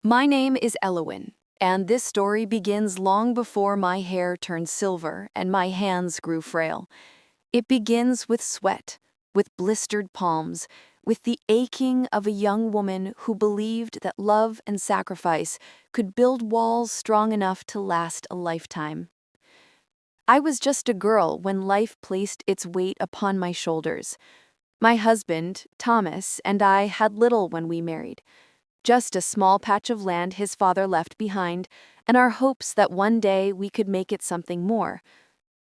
My name is Elowin, and this story begins long before my hair turned silver and my hands grew frail. It begins with sweat, with blistered palms, with the aching of a young woman who believed that love and sacrifice could build walls strong enough to last a lifetime. I was just a girl when life placed its weight upon my shoulders. My husband, Thomas, and I had little when we married. Just a small patch of land his father left behind, and our hopes that one day we could make it something more.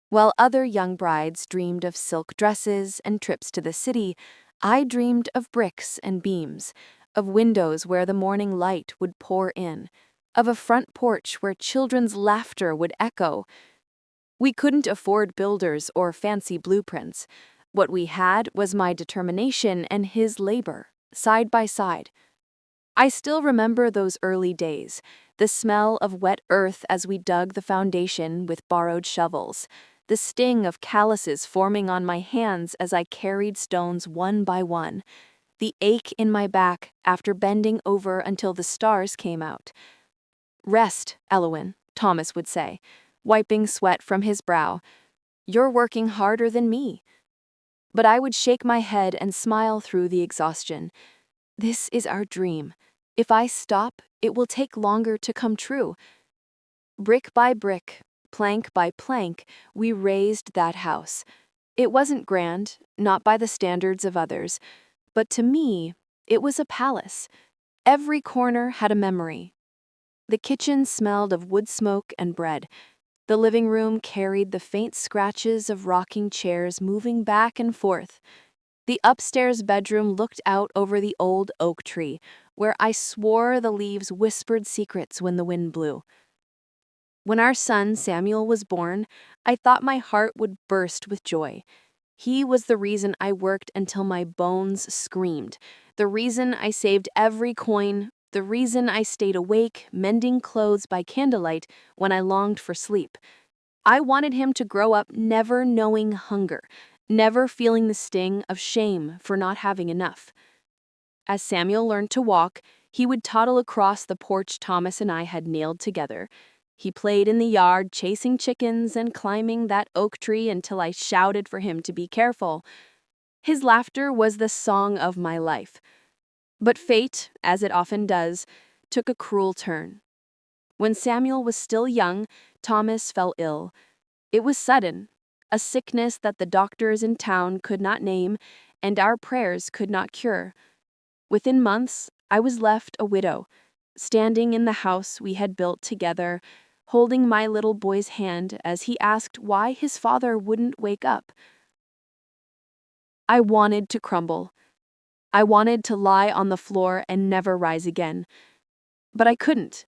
While other young brides dreamed of silk dresses and trips to the city, I dreamed of bricks and beams, of windows where the morning light would pour in, of a front porch where children's laughter would echo. We couldn't afford builders or fancy blueprints. What we had was my determination and his labor, side by side. I still remember those early days, the smell of wet earth as we dug the foundation with borrowed shovels, the sting of calluses forming on my hands as I carried stones one by one, the ache in my back after bending over until the stars came out. "Rest, Elowin," Thomas would say, wiping sweat from his brow. "You're working harder than me." But I would shake my head and smile through the exhaustion. This is our dream. If I stop, it will take longer to come true. Brick by brick, plank by plank, we raised that house. It wasn't grand, not by the standards of others, but to me, it was a palace. Every corner had a memory. The kitchen smelled of wood smoke and bread. The living room carried the faint scratches of rocking chairs moving back and forth. The upstairs bedroom looked out over the old oak tree, where I swore the leaves whispered secrets when the wind blew. When our son Samuel was born, I thought my heart would burst with joy. He was the reason I worked until my bones screamed, the reason I saved every coin, the reason I stayed awake, mending clothes by candlelight when I longed for sleep. I wanted him to grow up never knowing hunger, never feeling the sting of shame for not having enough. As Samuel learned to walk, he would toddle across the porch Thomas and I had nailed together. He played in the yard, chasing chickens and climbing that oak tree until I shouted for him to be careful. His laughter was the song of my life. But fate, as it often does, took a cruel turn. When Samuel was still young, Thomas fell ill. It was sudden, a sickness that the doctors in town could not name and our prayers could not cure. Within months, I was left a widow, standing in the house we had built together, holding my little boy's hand as he asked why his father wouldn't wake up. I wanted to crumble. I wanted to lie on the floor and never rise again. But I couldn't.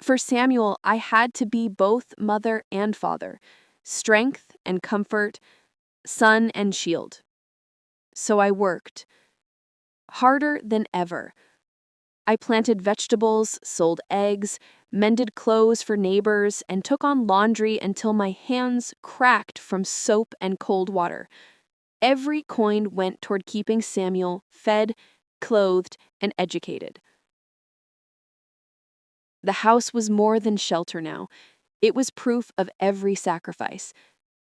For Samuel, I had to be both mother and father, strength and comfort, sun and shield. So I worked, harder than ever. I planted vegetables, sold eggs, mended clothes for neighbors, and took on laundry until my hands cracked from soap and cold water. Every coin went toward keeping Samuel fed, clothed, and educated. The house was more than shelter now. It was proof of every sacrifice.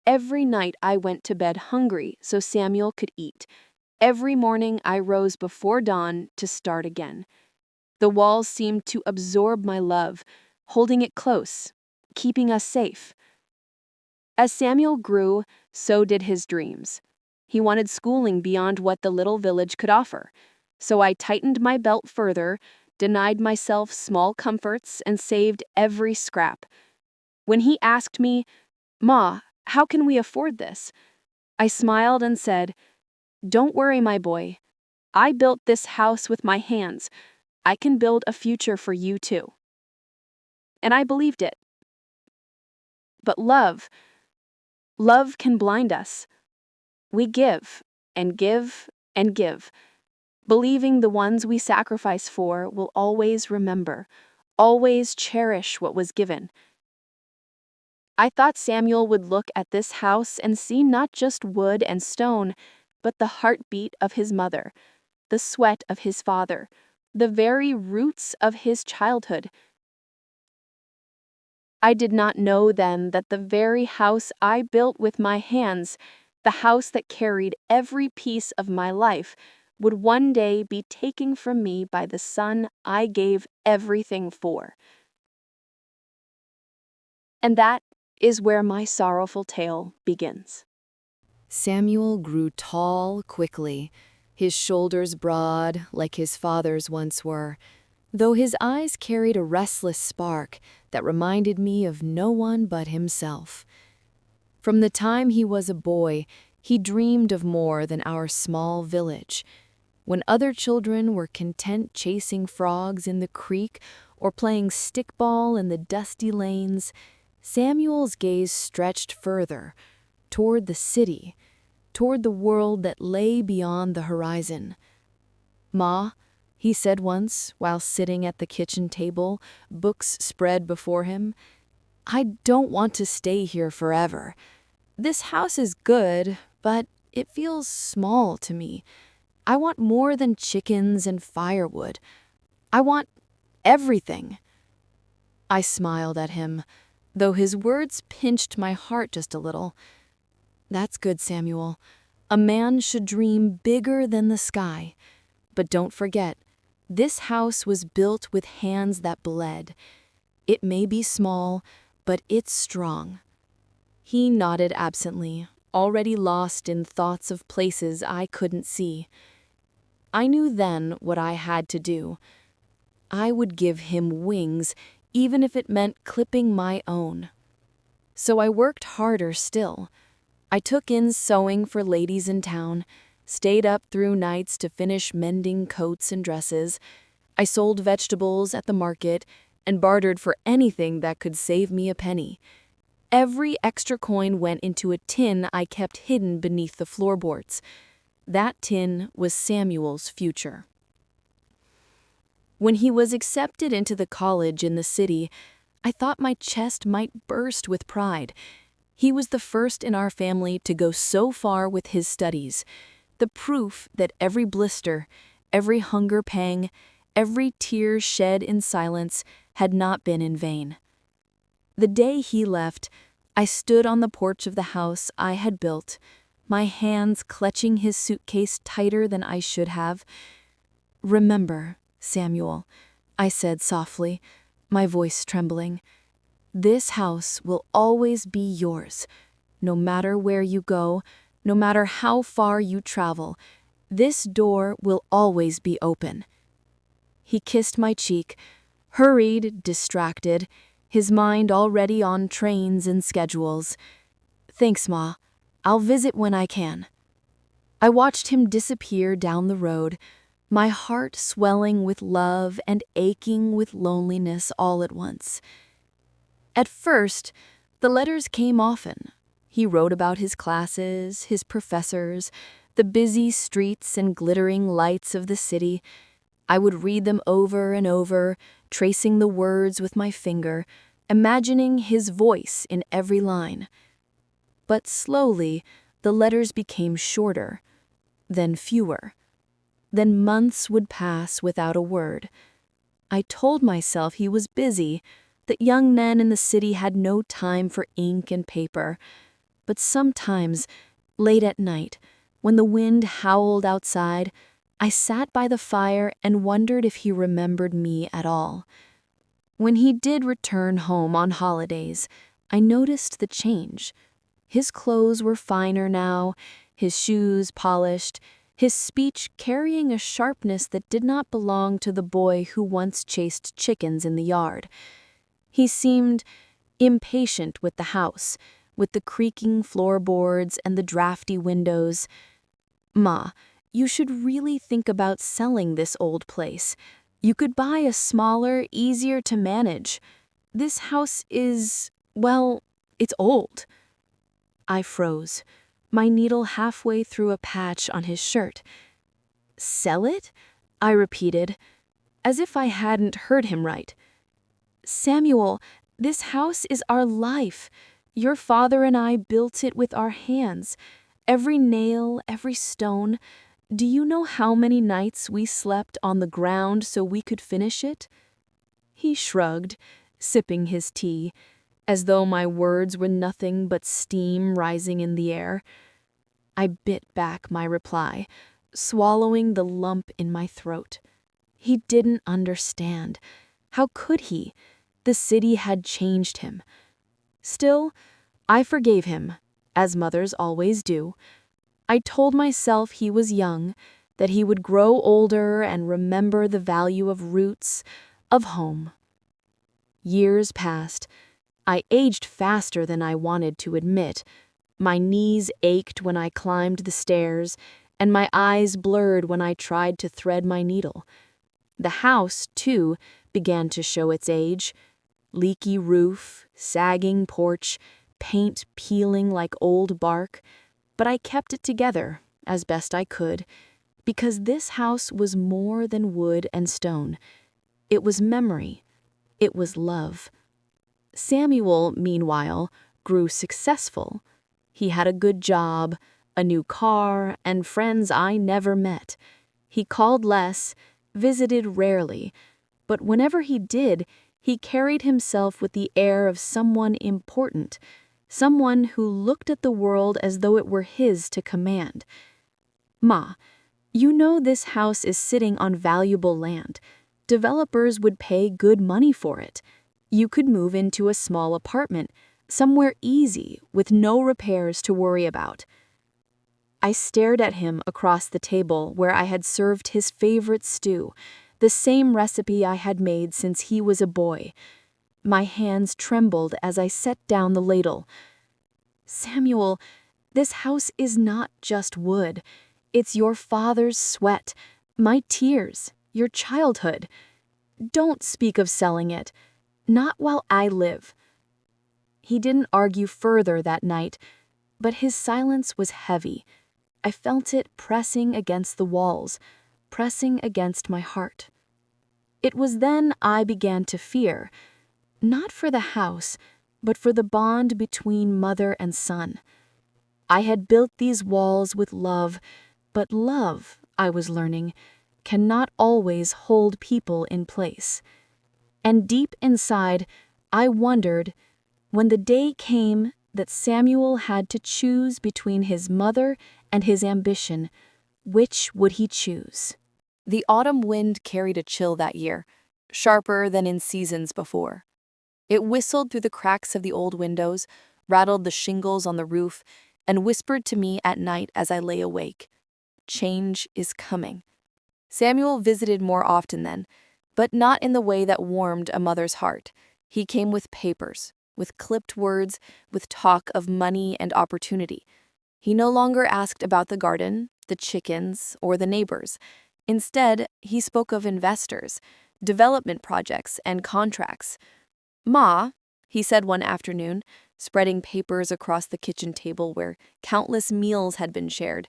Every night I went to bed hungry so Samuel could eat. Every morning I rose before dawn to start again. The walls seemed to absorb my love, holding it close, keeping us safe. As Samuel grew, so did his dreams. He wanted schooling beyond what the little village could offer. So I tightened my belt further, denied myself small comforts, and saved every scrap. When he asked me, "Ma, how can we afford this?" I smiled and said, "Don't worry, my boy. I built this house with my hands. I can build a future for you too." And I believed it. But love can blind us. We give and give and give, believing the ones we sacrifice for will always remember, always cherish what was given. I thought Samuel would look at this house and see not just wood and stone, but the heartbeat of his mother, the sweat of his father, the very roots of his childhood. I did not know then that the very house I built with my hands, the house that carried every piece of my life, would one day be taken from me by the son I gave everything for. And that is where my sorrowful tale begins. Samuel grew tall quickly, his shoulders broad like his father's once were, though his eyes carried a restless spark that reminded me of no one but himself. From the time he was a boy, he dreamed of more than our small village. When other children were content chasing frogs in the creek or playing stickball in the dusty lanes, Samuel's gaze stretched further, toward the city, toward the world that lay beyond the horizon. "Ma," he said once while sitting at the kitchen table, books spread before him, "I don't want to stay here forever. This house is good, but it feels small to me. I want more than chickens and firewood. I want everything." I smiled at him, though his words pinched my heart just a little. "That's good, Samuel. A man should dream bigger than the sky. But don't forget, this house was built with hands that bled. It may be small, but it's strong." He nodded absently, already lost in thoughts of places I couldn't see. I knew then what I had to do. I would give him wings, even if it meant clipping my own. So I worked harder still. I took in sewing for ladies in town, stayed up through nights to finish mending coats and dresses. I sold vegetables at the market and bartered for anything that could save me a penny. Every extra coin went into a tin I kept hidden beneath the floorboards. That tin was Samuel's future. When he was accepted into the college in the city, I thought my chest might burst with pride. He was the first in our family to go so far with his studies, the proof that every blister, every hunger pang, every tear shed in silence had not been in vain. The day he left, I stood on the porch of the house I had built, my hands clutching his suitcase tighter than I should have. "Remember, Samuel," I said softly, my voice trembling, "this house will always be yours. No matter where you go, no matter how far you travel, this door will always be open." He kissed my cheek, hurried, distracted, his mind already on trains and schedules. "Thanks, Ma. I'll visit when I can." I watched him disappear down the road, my heart swelling with love and aching with loneliness all at once. At first, the letters came often. He wrote about his classes, his professors, the busy streets and glittering lights of the city. I would read them over and over, tracing the words with my finger, imagining his voice in every line. But slowly, the letters became shorter, then fewer. Then months would pass without a word. I told myself he was busy, that young men in the city had no time for ink and paper. But sometimes, late at night, when the wind howled outside, I sat by the fire and wondered if he remembered me at all. When he did return home on holidays, I noticed the change. His clothes were finer now, his shoes polished, his speech carrying a sharpness that did not belong to the boy who once chased chickens in the yard. He seemed impatient with the house, with the creaking floorboards and the drafty windows. "Ma, you should really think about selling this old place. You could buy a smaller, easier to manage. This house is, well, it's old." I froze, my needle halfway through a patch on his shirt. "Sell it?" I repeated, as if I hadn't heard him right. "Samuel, this house is our life. Your father and I built it with our hands. Every nail, every stone. Do you know how many nights we slept on the ground so we could finish it?" He shrugged, sipping his tea, as though my words were nothing but steam rising in the air. I bit back my reply, swallowing the lump in my throat. He didn't understand. How could he? The city had changed him. Still, I forgave him, as mothers always do. I told myself he was young, that he would grow older and remember the value of roots, of home. Years passed. I aged faster than I wanted to admit. My knees ached when I climbed the stairs, and my eyes blurred when I tried to thread my needle. The house, too, began to show its age. Leaky roof, sagging porch, paint peeling like old bark. But I kept it together, as best I could, because this house was more than wood and stone. It was memory. It was love. Samuel, meanwhile, grew successful. He had a good job, a new car, and friends I never met. He called less, visited rarely, but whenever he did, he carried himself with the air of someone important, someone who looked at the world as though it were his to command. "Ma, you know this house is sitting on valuable land. Developers would pay good money for it. You could move into a small apartment, somewhere easy, with no repairs to worry about." I stared at him across the table where I had served his favorite stew, the same recipe I had made since he was a boy. My hands trembled as I set down the ladle. "Samuel, this house is not just wood. It's your father's sweat, my tears, your childhood. Don't speak of selling it. Not while I live." He didn't argue further that night, but his silence was heavy. I felt it pressing against the walls, pressing against my heart. It was then I began to fear, not for the house, but for the bond between mother and son. I had built these walls with love, but love, I was learning, cannot always hold people in place. And deep inside, I wondered, when the day came that Samuel had to choose between his mother and his ambition, which would he choose? The autumn wind carried a chill that year, sharper than in seasons before. It whistled through the cracks of the old windows, rattled the shingles on the roof, and whispered to me at night as I lay awake. Change is coming. Samuel visited more often then, but not in the way that warmed a mother's heart. He came with papers, with clipped words, with talk of money and opportunity. He no longer asked about the garden, the chickens, or the neighbors. Instead, he spoke of investors, development projects, and contracts. "Ma," he said one afternoon, spreading papers across the kitchen table where countless meals had been shared,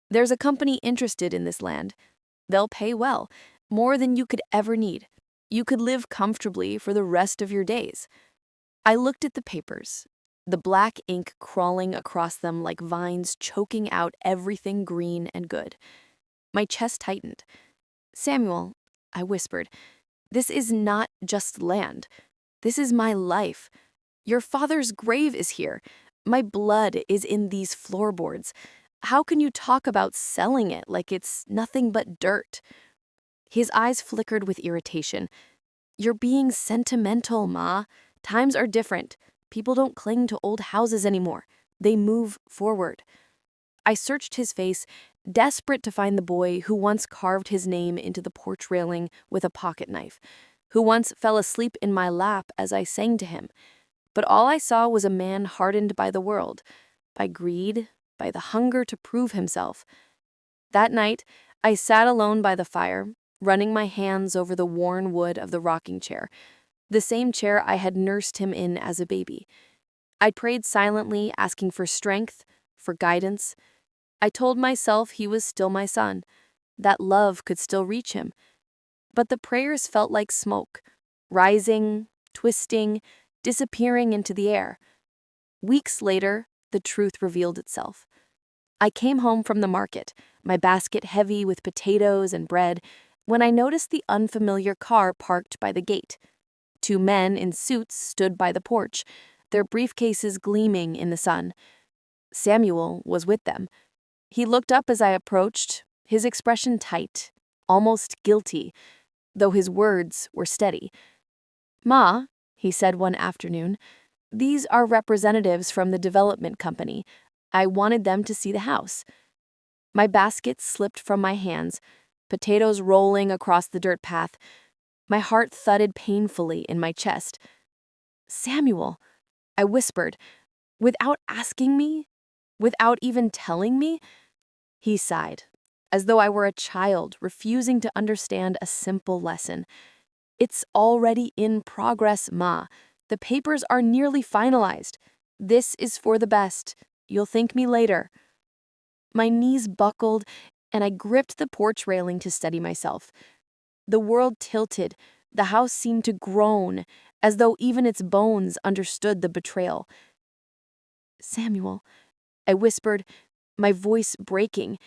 "there's a company interested in this land. They'll pay well, more than you could ever need. You could live comfortably for the rest of your days." I looked at the papers, the black ink crawling across them like vines choking out everything green and good. My chest tightened. "Samuel," I whispered, "this is not just land. This is my life. Your father's grave is here. My blood is in these floorboards. How can you talk about selling it like it's nothing but dirt?" His eyes flickered with irritation. "You're being sentimental, Ma. Times are different. People don't cling to old houses anymore. They move forward." I searched his face, desperate to find the boy who once carved his name into the porch railing with a pocket knife, who once fell asleep in my lap as I sang to him. But all I saw was a man hardened by the world, by greed, by the hunger to prove himself. That night, I sat alone by the fire, running my hands over the worn wood of the rocking chair, the same chair I had nursed him in as a baby. I prayed silently, asking for strength, for guidance. I told myself he was still my son, that love could still reach him. But the prayers felt like smoke, rising, twisting, disappearing into the air. Weeks later, the truth revealed itself. I came home from the market, my basket heavy with potatoes and bread, when I noticed the unfamiliar car parked by the gate. Two men in suits stood by the porch, their briefcases gleaming in the sun. Samuel was with them. He looked up as I approached, his expression tight, almost guilty, though his words were steady. "Ma," he said one afternoon, "these are representatives from the development company. I wanted them to see the house." My basket slipped from my hands, potatoes rolling across the dirt path. My heart thudded painfully in my chest. "Samuel," I whispered, "without asking me? Without even telling me?" He sighed, as though I were a child refusing to understand a simple lesson. "It's already in progress, Ma. The papers are nearly finalized. This is for the best. You'll thank me later." My knees buckled, and I gripped the porch railing to steady myself. The world tilted. The house seemed to groan, as though even its bones understood the betrayal. "Samuel," I whispered, my voice breaking,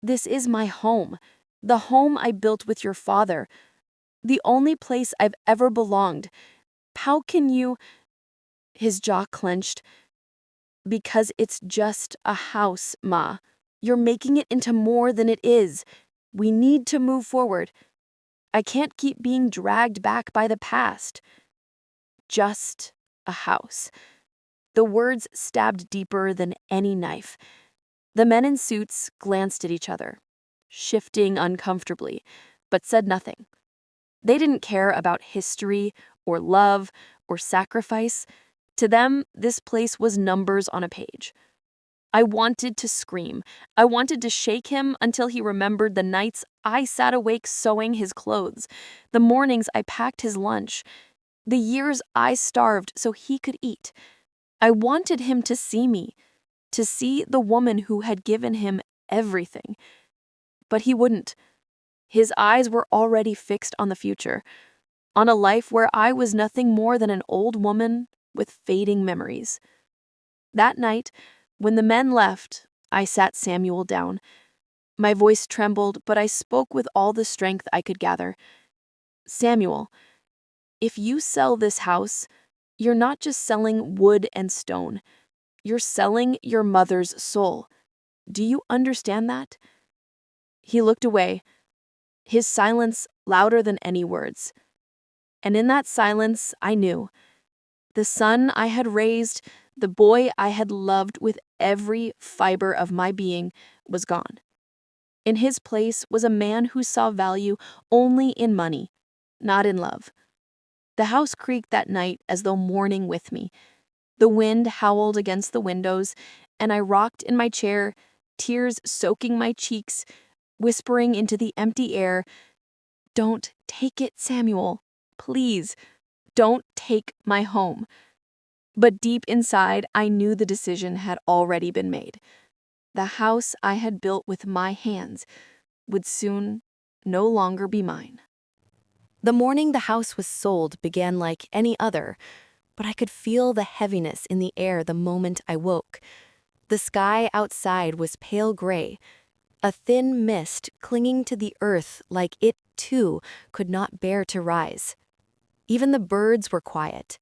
"this is my home, the home I built with your father, the only place I've ever belonged. How can you—" His jaw clenched. "Because it's just a house, Ma. You're making it into more than it is. We need to move forward. I can't keep being dragged back by the past." Just a house. The words stabbed deeper than any knife. The men in suits glanced at each other, shifting uncomfortably, but said nothing. They didn't care about history or love or sacrifice. To them, this place was numbers on a page. I wanted to scream. I wanted to shake him until he remembered the nights I sat awake sewing his clothes, the mornings I packed his lunch, the years I starved so he could eat. I wanted him to see me, to see the woman who had given him everything. But he wouldn't. His eyes were already fixed on the future, on a life where I was nothing more than an old woman with fading memories. That night, when the men left, I sat Samuel down. My voice trembled, but I spoke with all the strength I could gather. "Samuel, if you sell this house, you're not just selling wood and stone. You're selling your mother's soul. Do you understand that?" He looked away, his silence louder than any words. And in that silence, I knew. The son I had raised, the boy I had loved with every fiber of my being, was gone. In his place was a man who saw value only in money, not in love. The house creaked that night as though mourning with me. The wind howled against the windows, and I rocked in my chair, tears soaking my cheeks, whispering into the empty air, "Don't take it, Samuel. Please, don't take my home." But deep inside, I knew the decision had already been made. The house I had built with my hands would soon no longer be mine. The morning the house was sold began like any other, but I could feel the heaviness in the air the moment I woke. The sky outside was pale gray, a thin mist clinging to the earth like it, too, could not bear to rise. Even the birds were quiet.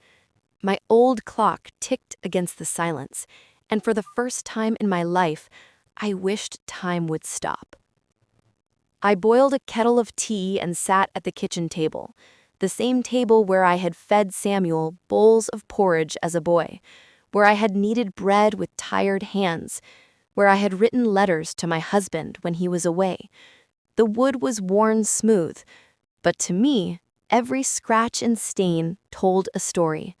My old clock ticked against the silence, and for the first time in my life, I wished time would stop. I boiled a kettle of tea and sat at the kitchen table, the same table where I had fed Samuel bowls of porridge as a boy, where I had kneaded bread with tired hands, where I had written letters to my husband when he was away. The wood was worn smooth, but to me, every scratch and stain told a story.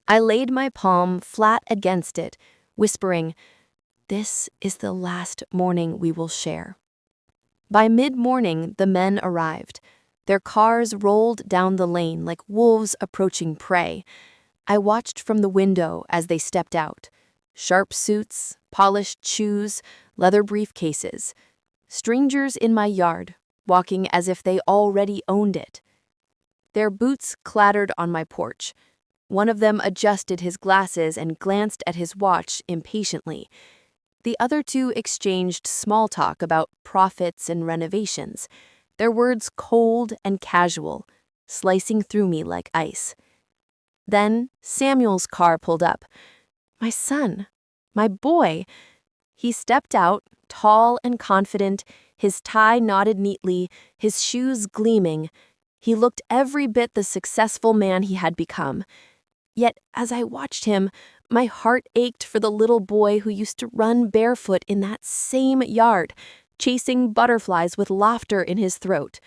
I laid my palm flat against it, whispering, "This is the last morning we will share." By mid-morning, the men arrived. Their cars rolled down the lane like wolves approaching prey. I watched from the window as they stepped out. Sharp suits, polished shoes, leather briefcases. Strangers in my yard, walking as if they already owned it. Their boots clattered on my porch. One of them adjusted his glasses and glanced at his watch impatiently. The other two exchanged small talk about profits and renovations, their words cold and casual, slicing through me like ice. Then Samuel's car pulled up. My son, my boy. He stepped out, tall and confident, his tie knotted neatly, his shoes gleaming. He looked every bit the successful man he had become. Yet, as I watched him, my heart ached for the little boy who used to run barefoot in that same yard, chasing butterflies with laughter in his throat.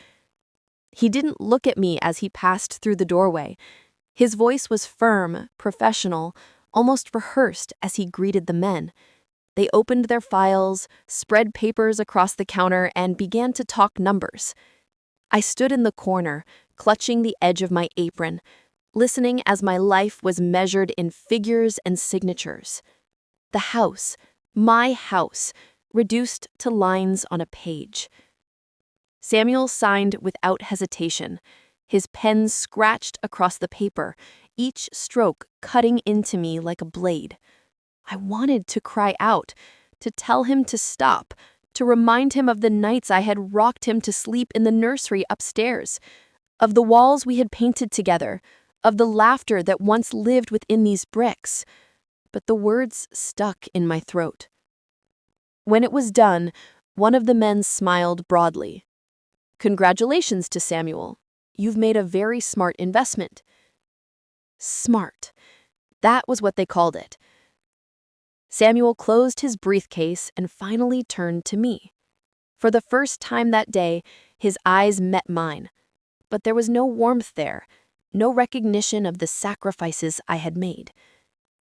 He didn't look at me as he passed through the doorway. His voice was firm, professional, almost rehearsed as he greeted the men. They opened their files, spread papers across the counter, and began to talk numbers. I stood in the corner, clutching the edge of my apron, listening as my life was measured in figures and signatures. The house, my house, reduced to lines on a page. Samuel signed without hesitation. His pen scratched across the paper, each stroke cutting into me like a blade. I wanted to cry out, to tell him to stop, to remind him of the nights I had rocked him to sleep in the nursery upstairs, of the walls we had painted together, of the laughter that once lived within these bricks. But the words stuck in my throat. When it was done, one of the men smiled broadly. "Congratulations to Samuel. You've made a very smart investment." Smart. That was what they called it. Samuel closed his briefcase and finally turned to me. For the first time that day, his eyes met mine. But there was no warmth there, no recognition of the sacrifices I had made.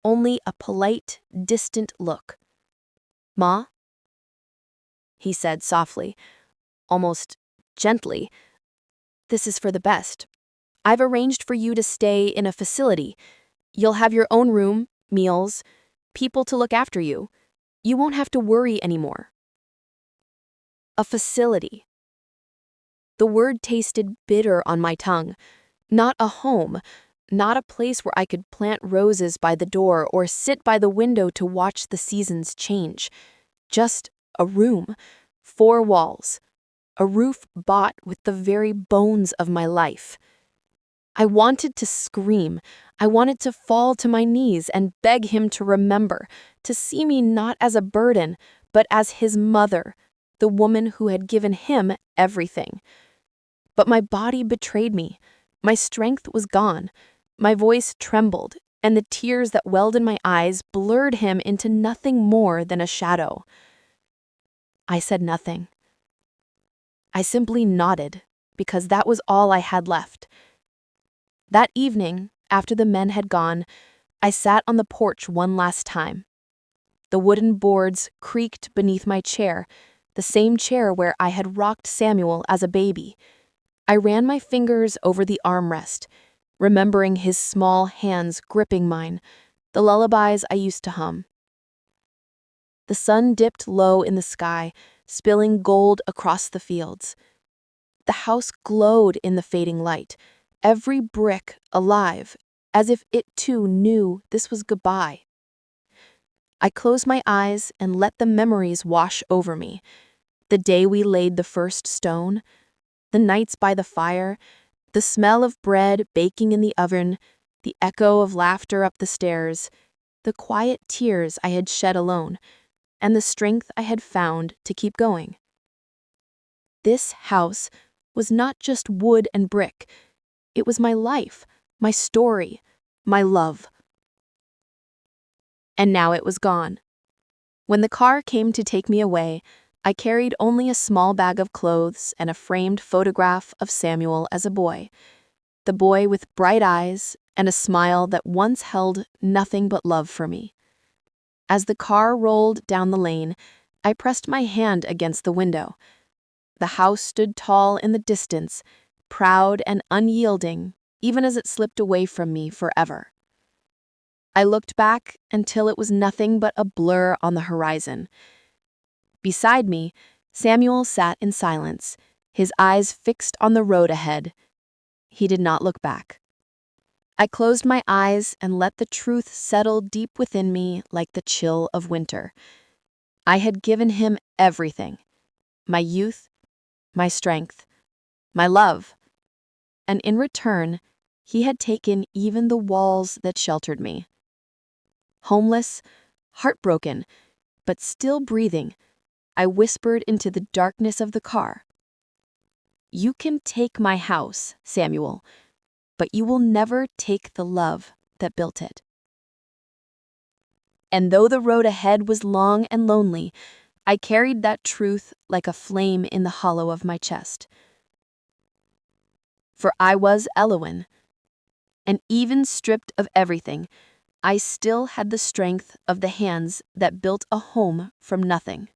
Only a polite, distant look. "Ma?" he said softly, almost gently. "This is for the best. I've arranged for you to stay in a facility. You'll have your own room, meals, people to look after you. You won't have to worry anymore." A facility. The word tasted bitter on my tongue. Not a home, not a place where I could plant roses by the door or sit by the window to watch the seasons change. Just a room, 4 walls, a roof bought with the very bones of my life. I wanted to scream. I wanted to fall to my knees and beg him to remember, to see me not as a burden, but as his mother, the woman who had given him everything. But my body betrayed me. My strength was gone. My voice trembled, and the tears that welled in my eyes blurred him into nothing more than a shadow. I said nothing. I simply nodded, because that was all I had left. That evening, after the men had gone, I sat on the porch one last time. The wooden boards creaked beneath my chair, the same chair where I had rocked Samuel as a baby. I ran my fingers over the armrest, remembering his small hands gripping mine, the lullabies I used to hum. The sun dipped low in the sky, spilling gold across the fields. The house glowed in the fading light, every brick alive, as if it too knew this was goodbye. I closed my eyes and let the memories wash over me. The day we laid the first stone, the nights by the fire, the smell of bread baking in the oven, the echo of laughter up the stairs, the quiet tears I had shed alone, and the strength I had found to keep going. This house was not just wood and brick. It was my life, my story, my love. And now it was gone. When the car came to take me away, I carried only a small bag of clothes and a framed photograph of Samuel as a boy. The boy with bright eyes and a smile that once held nothing but love for me. As the car rolled down the lane, I pressed my hand against the window. The house stood tall in the distance, proud and unyielding, even as it slipped away from me forever. I looked back until it was nothing but a blur on the horizon. Beside me, Samuel sat in silence, his eyes fixed on the road ahead. He did not look back. I closed my eyes and let the truth settle deep within me like the chill of winter. I had given him everything: my youth, my strength, my love. And in return, he had taken even the walls that sheltered me. Homeless, heartbroken, but still breathing, I whispered into the darkness of the car, "You can take my house, Samuel, but you will never take the love that built it." And though the road ahead was long and lonely, I carried that truth like a flame in the hollow of my chest. For I was Elowen, and even stripped of everything, I still had the strength of the hands that built a home from nothing.